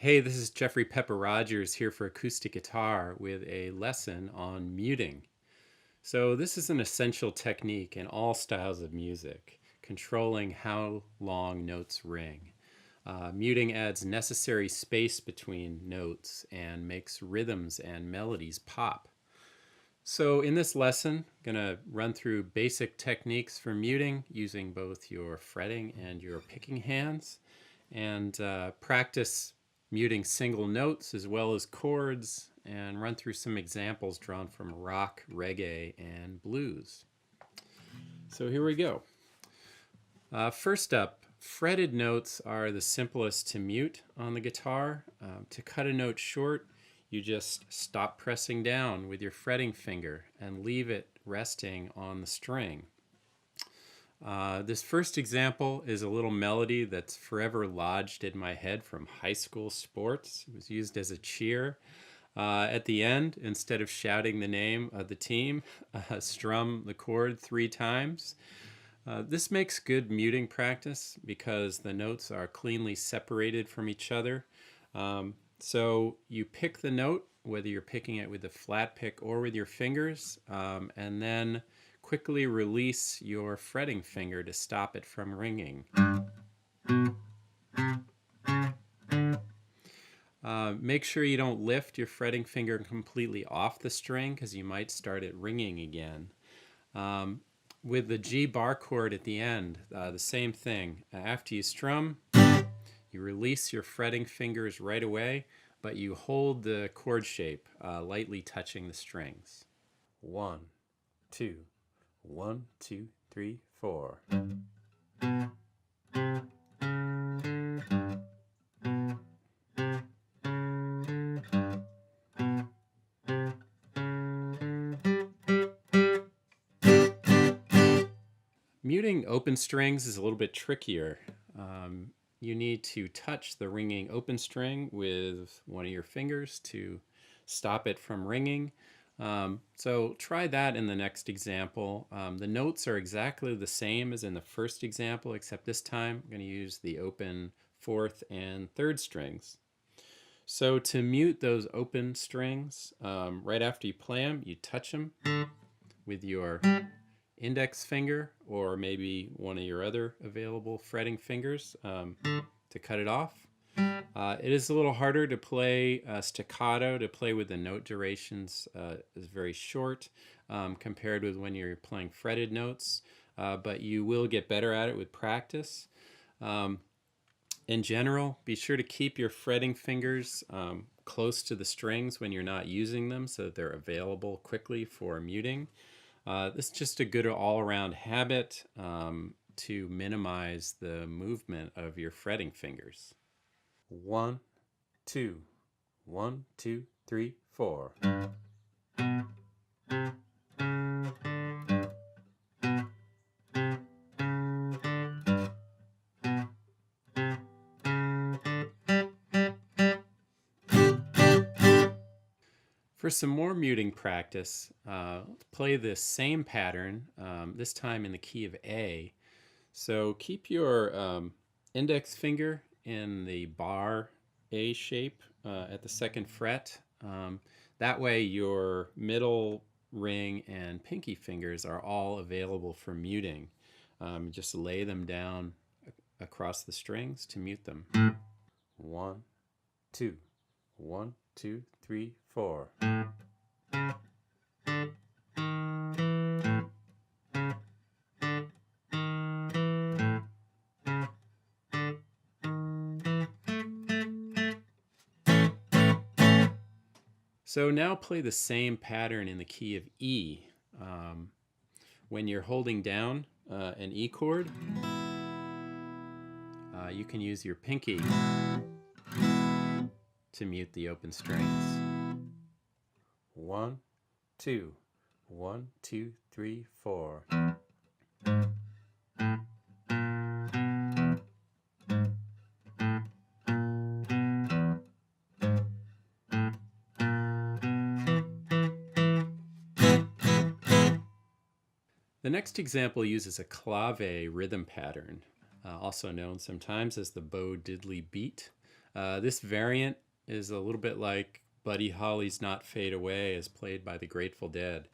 Hey, this is Jeffrey Pepper Rogers here for acoustic guitar with a lesson on muting. So this is an essential technique in all styles of music, controlling how long notes ring. Muting adds necessary space between notes and makes rhythms and melodies pop. So in this lesson, I'm going to run through basic techniques for muting using both your fretting and your picking hands, and practice muting single notes as well as chords, and run through some examples drawn from rock, reggae, and blues. So here we go. First up, fretted notes are the simplest to mute on the guitar. To cut a note short, you just stop pressing down with your fretting finger and leave it resting on the string. This first example is a little melody that's forever lodged in my head from high school sports. It was used as a cheer. At the end, instead of shouting the name of the team, strum the chord 3 times. This makes good muting practice because the notes are cleanly separated from each other. So you pick the note, whether you're picking it with a flat pick or with your fingers, and then quickly release your fretting finger to stop it from ringing. Make sure you don't lift your fretting finger completely off the string because you might start it ringing again. With the G bar chord at the end, the same thing. After you strum, you release your fretting fingers right away, but you hold the chord shape, lightly touching the strings. 1, 2, 1, 2, 3, 4. Muting open strings is a little bit trickier. You need to touch the ringing open string with one of your fingers to stop it from ringing. So try that in the next example. The notes are exactly the same as in the first example, except this time I'm going to use the open 4th and 3rd strings. So to mute those open strings, right after you play them, you touch them with your index finger or maybe one of your other available fretting fingers to cut it off. It is a little harder to play staccato, to play with the note durations is very short compared with when you're playing fretted notes, but you will get better at it with practice. In general, be sure to keep your fretting fingers close to the strings when you're not using them so that they're available quickly for muting. This is just a good all-around habit to minimize the movement of your fretting fingers. 1, 2, 1, 2, 3, 4. For some more muting practice, play this same pattern, this time in the key of A. So keep your index finger in the bar A shape at the 2nd fret. That way your middle ring and pinky fingers are all available for muting. Just lay them down across the strings to mute them. 1, 2, 1, 2, 3, 4. So now play the same pattern in the key of E. When you're holding down an E chord, you can use your pinky to mute the open strings. 1, 2, 1, 2, 3, 4. The next example uses a clave rhythm pattern, also known sometimes as the Bo Diddley beat. This variant is a little bit like Buddy Holly's Not Fade Away as played by the Grateful Dead.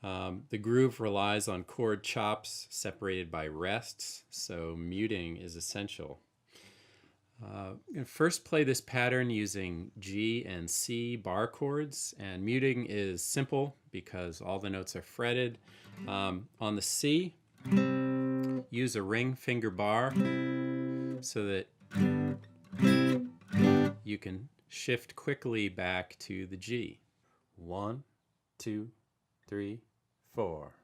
The groove relies on chord chops separated by rests, so muting is essential. First play this pattern using G and C bar chords, and muting is simple because all the notes are fretted. On the C, use a ring finger bar so that you can shift quickly back to the G. 1, 2, 3, 4.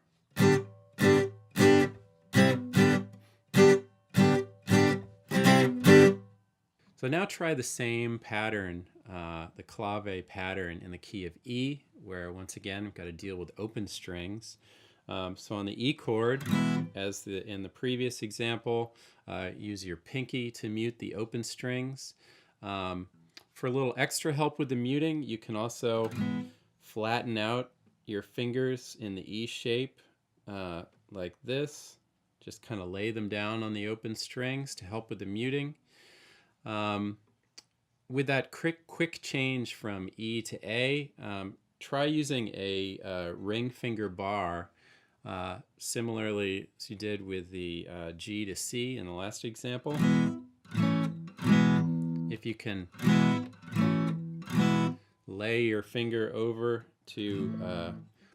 So now try the same pattern, the clave pattern in the key of E, where once again we've got to deal with open strings. So on the E chord, as in the previous example, use your pinky to mute the open strings. For a little extra help with the muting, you can also flatten out your fingers in the E shape like this. Just kind of lay them down on the open strings to help with the muting. With that quick change from E to A, try using a ring finger bar, similarly as you did with the G to C in the last example. If you can lay your finger over to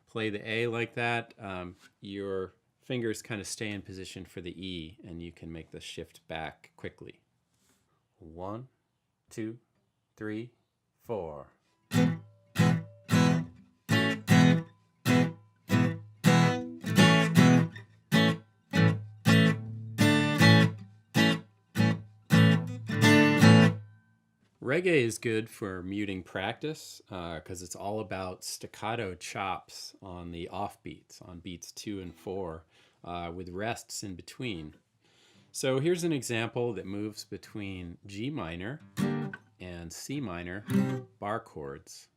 play the A like that, your fingers kind of stay in position for the E, and you can make the shift back quickly. 1, 2, 3, 4. Reggae is good for muting practice because it's all about staccato chops on the offbeats, on beats 2 and 4, with rests in between. So here's an example that moves between G minor and C minor bar chords.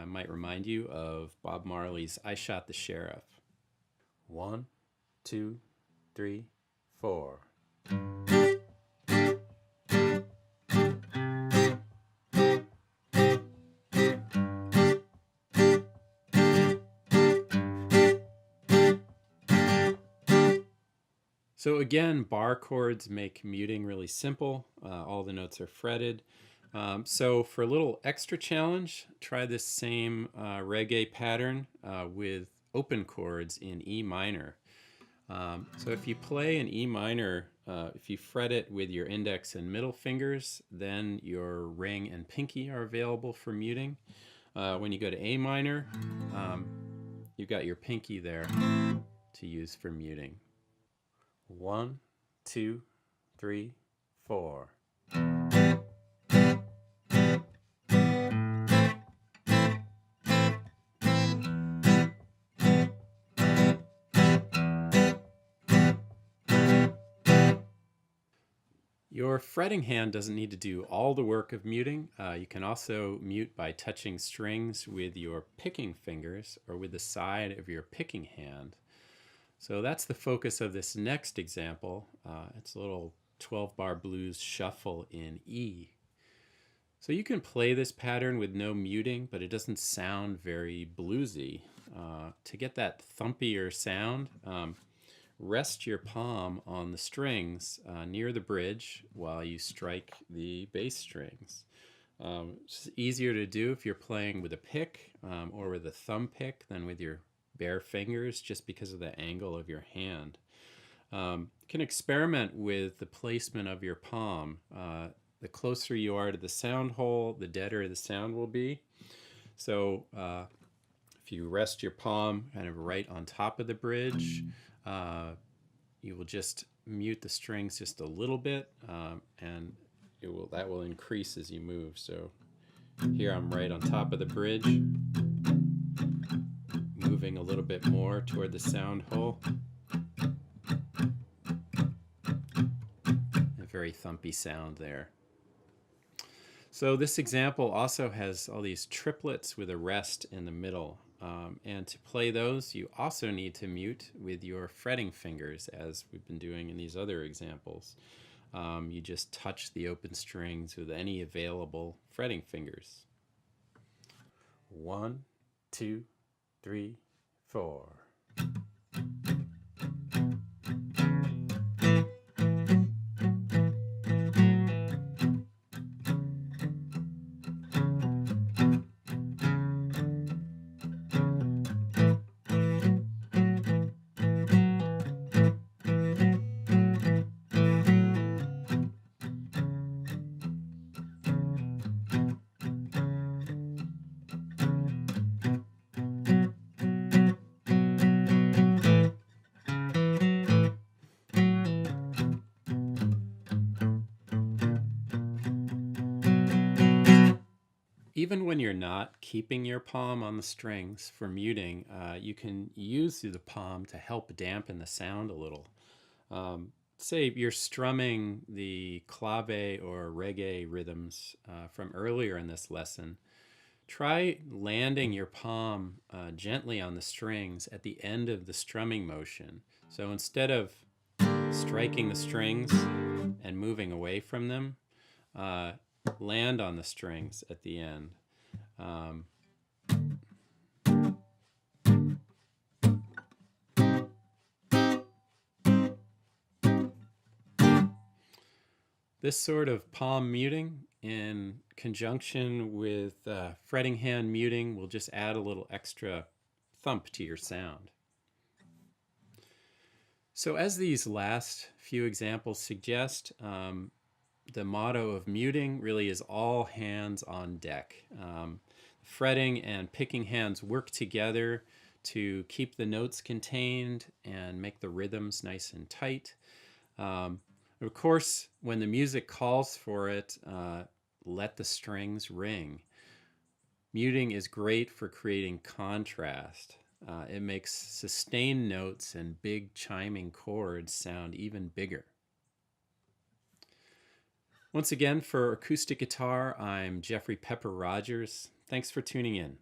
Might remind you of Bob Marley's I Shot the Sheriff. 1, 2, 3, 4. So again, bar chords make muting really simple. All the notes are fretted. So for a little extra challenge, try this same reggae pattern with open chords in E minor. So if you play an E minor, if you fret it with your index and middle fingers, then your ring and pinky are available for muting. When you go to A minor, you've got your pinky there to use for muting. 1, 2, 3, 4. Your fretting hand doesn't need to do all the work of muting. You can also mute by touching strings with your picking fingers or with the side of your picking hand. So that's the focus of this next example. It's a little 12-bar blues shuffle in E. So you can play this pattern with no muting, but it doesn't sound very bluesy. To get that thumpier sound, rest your palm on the strings near the bridge while you strike the bass strings. It's easier to do if you're playing with a pick or with a thumb pick than with your bare fingers, just because of the angle of your hand. You can experiment with the placement of your palm. The closer you are to the sound hole, the deader the sound will be. So if you rest your palm kind of right on top of the bridge, you will just mute the strings just a little bit, and that will increase as you move. So here I'm right on top of the bridge, moving a little bit more toward the sound hole. A very thumpy sound there. So this example also has all these triplets with a rest in the middle. And to play those, you also need to mute with your fretting fingers, as we've been doing in these other examples. You just touch the open strings with any available fretting fingers. 1, 2, 3, 4. Even when you're not keeping your palm on the strings for muting, you can use the palm to help dampen the sound a little. Say you're strumming the clave or reggae rhythms from earlier in this lesson. Try landing your palm gently on the strings at the end of the strumming motion. So instead of striking the strings and moving away from them, land on the strings at the end. Um, this sort of palm muting in conjunction with fretting hand muting will just add a little extra thump to your sound. So as these last few examples suggest, the motto of muting really is all hands on deck. Fretting and picking hands work together to keep the notes contained and make the rhythms nice and tight. Of course, when the music calls for it, let the strings ring. Muting is great for creating contrast. It makes sustained notes and big chiming chords sound even bigger. Once again, for acoustic guitar, I'm Jeffrey Pepper Rogers. Thanks for tuning in.